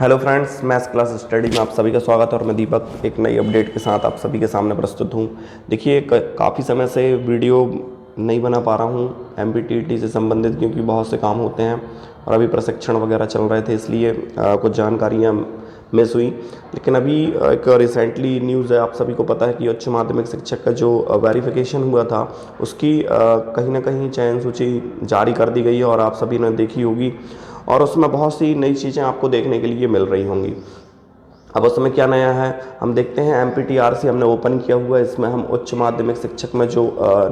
Hello friends, maths class study में आप सभी का स्वागत है और मैं दीपक एक नई अपडेट के साथ आप सभी के सामने प्रस्तुत हूँ। देखिए, काफ़ी समय से वीडियो नहीं बना पा रहा हूँ एमपीटीईटी से संबंधित, क्योंकि बहुत से काम होते हैं और अभी प्रशिक्षण वगैरह चल रहे थे, इसलिए कुछ जानकारियाँ मिस हुई। लेकिन अभी एक रिसेंटली न्यूज़ है, आप सभी को पता है कि उच्च माध्यमिक शिक्षक का जो वेरिफिकेशन हुआ था उसकी कहीं ना कहीं चयन सूची जारी कर दी गई है और आप सभी ने देखी होगी और उसमें बहुत सी नई चीज़ें आपको देखने के लिए मिल रही होंगी। अब उसमें क्या नया है हम देखते हैं। MPTRC हमने ओपन किया हुआ है, इसमें हम उच्च माध्यमिक शिक्षक में जो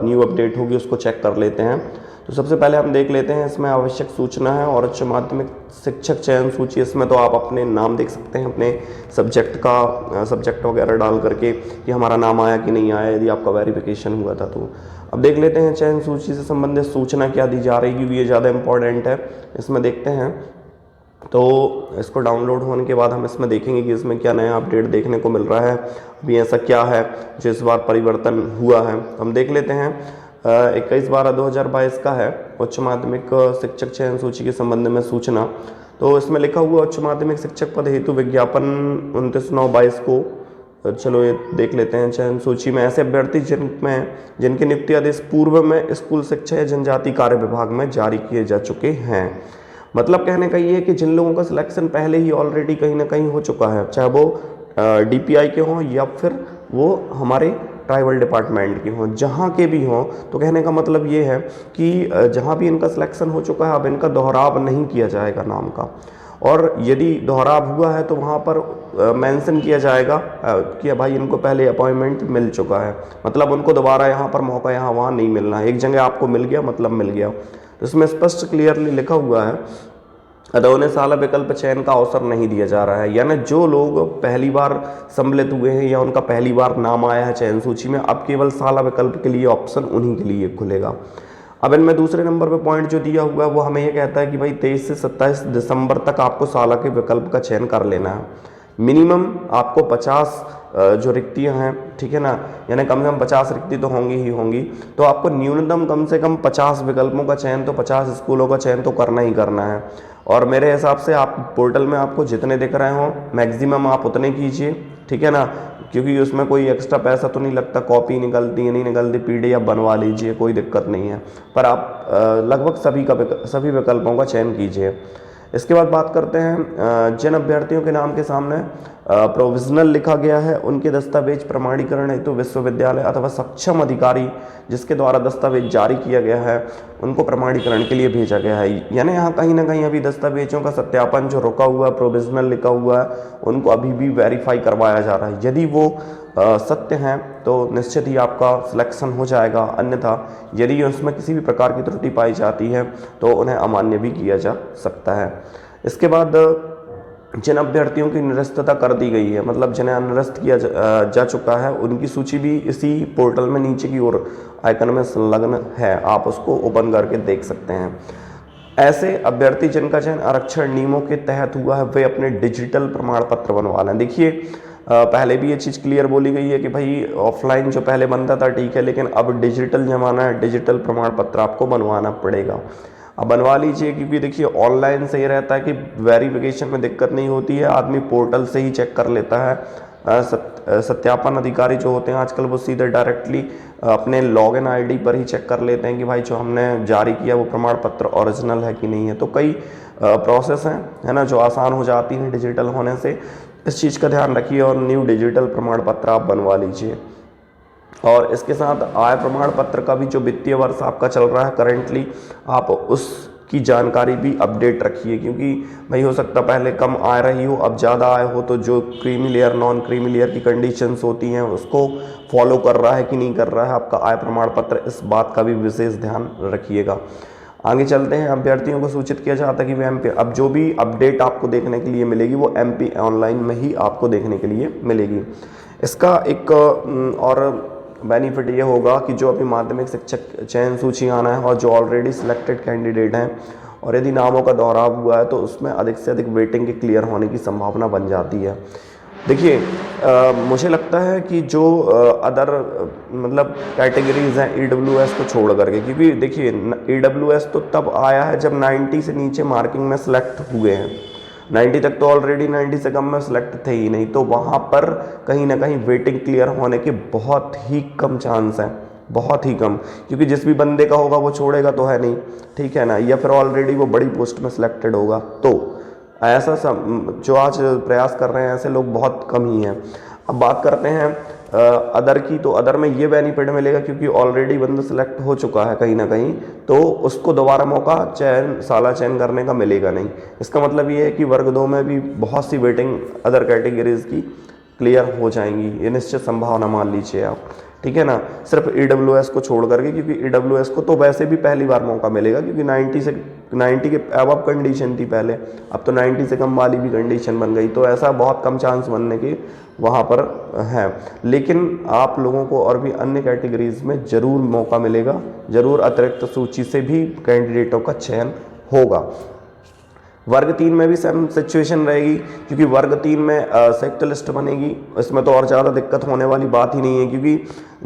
न्यू अपडेट होगी उसको चेक कर लेते हैं। तो सबसे पहले हम देख लेते हैं, इसमें आवश्यक सूचना है और उच्च माध्यमिक शिक्षक चयन सूची। इसमें तो आप अपने नाम देख सकते हैं, अपने सब्जेक्ट वगैरह डाल करके कि हमारा नाम आया कि नहीं आया, यदि आपका वेरिफिकेशन हुआ था तो। अब देख लेते हैं चयन सूची से संबंधित सूचना क्या दी जा रही है, क्योंकि ये ज़्यादा इंपॉर्टेंट है। इसमें देखते हैं, तो इसको डाउनलोड होने के बाद हम इसमें देखेंगे कि इसमें क्या नया अपडेट देखने को मिल रहा है। अभी ऐसा क्या है जो इस बार परिवर्तन हुआ है, हम देख लेते हैं। 21/12/2022 का है उच्च माध्यमिक शिक्षक चयन सूची के संबंध में सूचना। तो इसमें लिखा हुआ उच्च माध्यमिक शिक्षक पद हेतु विज्ञापन 29/9/22 को। चलो ये देख लेते हैं। चयन सूची में ऐसे अभ्यर्थी जिनके नियुक्ति आदेश पूर्व में स्कूल शिक्षा या जनजाति कार्य विभाग में जारी किए जा चुके हैं। मतलब कहने का ये है कि जिन लोगों का सिलेक्शन पहले ही ऑलरेडी कहीं ना कहीं हो चुका है, चाहे वो DPI के हों या फिर वो हमारे ट्राइबल डिपार्टमेंट के हों, जहाँ के भी हों, तो कहने का मतलब ये है कि जहाँ भी इनका सिलेक्शन हो चुका है अब इनका दोहराव नहीं किया जाएगा नाम का। और यदि दोहराव हुआ है तो वहाँ पर मेंशन किया जाएगा कि भाई इनको पहले अपॉइंटमेंट मिल चुका है, मतलब उनको दोबारा यहाँ पर मौका यहाँ वहाँ नहीं मिलना है। एक जगह आपको मिल गया मतलब मिल गया। तो इसमें स्पष्ट क्लियरली लिखा हुआ है, अतः उन्हें साला विकल्प चयन का अवसर नहीं दिया जा रहा है। यानी जो लोग पहली बार सम्मिलित हुए हैं या उनका पहली बार नाम आया है चयन सूची में, अब केवल साला विकल्प के लिए ऑप्शन उन्हीं के लिए खुलेगा। अब इनमें दूसरे नंबर पे पॉइंट जो दिया हुआ है वो हमें ये कहता है कि भाई 23 से 27 दिसंबर तक आपको साला के विकल्प का चयन कर लेना है। मिनिमम आपको 50 जो रिक्तियां हैं, ठीक है ना, यानी कम से कम 50 रिक्ति तो होंगी ही होंगी। तो आपको न्यूनतम कम से कम 50 विकल्पों का चयन, तो 50 स्कूलों का चयन तो करना ही करना है। और मेरे हिसाब से आप पोर्टल में आपको जितने दिख रहे हों मैक्सिमम आप उतने कीजिए, ठीक है ना, क्योंकि उसमें कोई एक्स्ट्रा पैसा तो नहीं लगता। कॉपी निकलती है नहीं निकलती, PDF बनवा लीजिए, कोई दिक्कत नहीं है। पर आप लगभग सभी विकल्पों का चयन कीजिए। इसके बाद बात करते हैं जिन अभ्यर्थियों के नाम के सामने प्रोविजनल लिखा गया है उनके दस्तावेज प्रमाणीकरण हेतु विश्वविद्यालय अथवा सक्षम अधिकारी जिसके द्वारा दस्तावेज जारी किया गया है उनको प्रमाणीकरण के लिए भेजा गया है। यानी यहाँ कहीं ना कहीं अभी दस्तावेजों का सत्यापन जो रुका हुआ है, प्रोविजनल लिखा हुआ है, उनको अभी भी वेरीफाई करवाया जा रहा है। यदि वो सत्य हैं तो निश्चित ही आपका सिलेक्शन हो जाएगा, अन्यथा यदि उसमें किसी भी प्रकार की त्रुटि पाई जाती है तो उन्हें अमान्य भी किया जा सकता है। इसके बाद जिन अभ्यर्थियों की निरस्तता कर दी गई है, मतलब जिन्हें निरस्त किया जा चुका है, उनकी सूची भी इसी पोर्टल में नीचे की ओर आइकन में संलग्न है, आप उसको ओपन करके देख सकते हैं। ऐसे अभ्यर्थी जिनका चयन आरक्षण नियमों के तहत हुआ है वे अपने डिजिटल प्रमाण पत्र बनवा लें। देखिए, पहले भी ये चीज़ क्लियर बोली गई है कि भाई ऑफलाइन जो पहले बनता था ठीक है, लेकिन अब डिजिटल जमाना है, डिजिटल प्रमाण पत्र आपको बनवाना पड़ेगा। अब बनवा लीजिए, क्योंकि देखिए ऑनलाइन से ये रहता है कि वेरिफिकेशन में दिक्कत नहीं होती है, आदमी पोर्टल से ही चेक कर लेता है। सत्यापन अधिकारी जो होते हैं आजकल वो सीधे डायरेक्टली अपने लॉगिन ID पर ही चेक कर लेते हैं कि भाई जो हमने जारी किया वो प्रमाण पत्र ओरिजिनल है कि नहीं है। तो कई प्रोसेस हैं, है ना, जो आसान हो जाती हैं डिजिटल होने से। इस चीज़ का ध्यान रखिए और न्यू डिजिटल प्रमाण पत्र आप बनवा लीजिए। और इसके साथ आय प्रमाण पत्र का भी जो वित्तीय वर्ष आपका चल रहा है करेंटली, आप उसकी जानकारी भी अपडेट रखिए, क्योंकि भाई हो सकता पहले कम आय रही हो, अब ज़्यादा आय हो, तो जो creamy layer non creamy layer की कंडीशंस होती हैं उसको फॉलो कर रहा है कि नहीं कर रहा है आपका आय प्रमाण पत्र, इस बात का भी विशेष ध्यान रखिएगा। आगे चलते हैं। अभ्यर्थियों को सूचित किया जाता है कि वे MP, अब जो भी अपडेट आपको देखने के लिए मिलेगी वो MP ऑनलाइन में ही आपको देखने के लिए मिलेगी। इसका एक और बेनिफिट ये होगा कि जो अभी माध्यमिक शिक्षक चयन सूची आना है और जो ऑलरेडी सिलेक्टेड कैंडिडेट हैं और यदि नामों का दोहराव हुआ है तो उसमें अधिक से अधिक वेटिंग के क्लियर होने की संभावना बन जाती है। देखिए, मुझे लगता है कि जो अदर मतलब कैटेगरीज हैं EWS को छोड़ करके, क्योंकि देखिए EWS तो तब आया है जब 90 से नीचे मार्किंग में सेलेक्ट हुए हैं, 90 तक तो ऑलरेडी 90 से कम में सिलेक्ट थे ही नहीं, तो वहाँ पर कहीं ना कहीं वेटिंग क्लियर होने के बहुत ही कम चांस हैं, बहुत ही कम, क्योंकि जिस भी बंदे का होगा वो छोड़ेगा तो है नहीं, ठीक है ना, या फिर ऑलरेडी वो बड़ी पोस्ट में सिलेक्टेड होगा। तो ऐसा सब जो आज प्रयास कर रहे हैं ऐसे लोग बहुत कम ही हैं। अब बात करते हैं अदर की, तो अदर में ये बेनिफिट मिलेगा क्योंकि ऑलरेडी बंदा सिलेक्ट हो चुका है कहीं ना कहीं, तो उसको दोबारा मौका साला चयन करने का मिलेगा नहीं। इसका मतलब ये है कि वर्ग 2 में भी बहुत सी वेटिंग अदर कैटेगरीज की क्लियर हो जाएंगी, ये निश्चित संभावना मान लीजिए आप, ठीक है ना, सिर्फ EWS को छोड़ करके, क्योंकि EWS को तो वैसे भी पहली बार मौका मिलेगा क्योंकि 90 के अबव कंडीशन थी पहले, अब तो 90 से कम वाली भी कंडीशन बन गई, तो ऐसा बहुत कम चांस बनने की वहाँ पर है। लेकिन आप लोगों को और भी अन्य कैटेगरीज में ज़रूर मौका मिलेगा, ज़रूर अतिरिक्त सूची से भी कैंडिडेटों का चयन होगा। वर्ग 3 में भी सेम सिचुएशन रहेगी क्योंकि वर्ग 3 में संयुक्त लिस्ट बनेगी, इसमें तो और ज़्यादा दिक्कत होने वाली बात ही नहीं है क्योंकि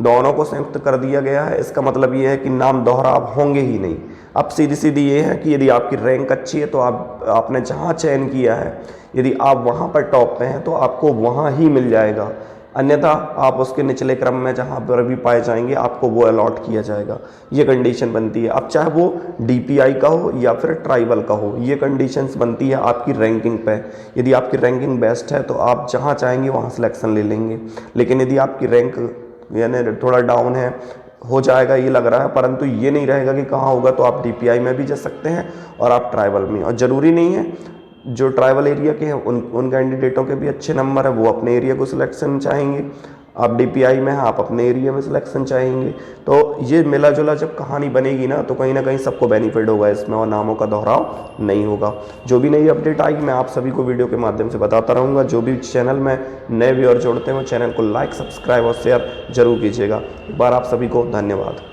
दोनों को संयुक्त कर दिया गया है। इसका मतलब ये है कि नाम दोहराव होंगे ही नहीं। अब सीधी सीधी ये है कि यदि आपकी रैंक अच्छी है तो आपने जहाँ चयन किया है, यदि आप वहाँ पर टॉप पे हैं तो आपको वहाँ ही मिल जाएगा, अन्यथा आप उसके निचले क्रम में जहाँ पर भी पाए जाएंगे आपको वो अलॉट किया जाएगा, ये कंडीशन बनती है। अब चाहे वो DPI का हो या फिर ट्राइबल का हो, ये कंडीशंस बनती है आपकी रैंकिंग पे। यदि आपकी रैंकिंग बेस्ट है तो आप जहाँ चाहेंगे वहाँ सिलेक्शन ले लेंगे, लेकिन यदि आपकी रैंक यानी थोड़ा डाउन है, हो जाएगा ये लग रहा है, परंतु ये नहीं रहेगा कि कहाँ होगा, तो आप DPI में भी जा सकते हैं और आप ट्राइबल में, और ज़रूरी नहीं है जो ट्राइबल एरिया के हैं उन कैंडिडेटों के भी अच्छे नंबर है, वो अपने एरिया को सिलेक्शन चाहेंगे, आप DPI में हैं आप अपने एरिया में सिलेक्शन चाहेंगे, तो ये मिला जुला जब कहानी बनेगी ना तो कहीं ना कहीं सबको बेनिफिट होगा इसमें और नामों का दोहराव नहीं होगा। जो भी नई अपडेट आएगी मैं आप सभी को वीडियो के माध्यम से बताता रहूँगा। जो भी चैनल में नए व्यूअर जोड़ते हैं वो चैनल को लाइक, सब्सक्राइब और शेयर जरूर कीजिएगा। एक बार आप सभी को धन्यवाद।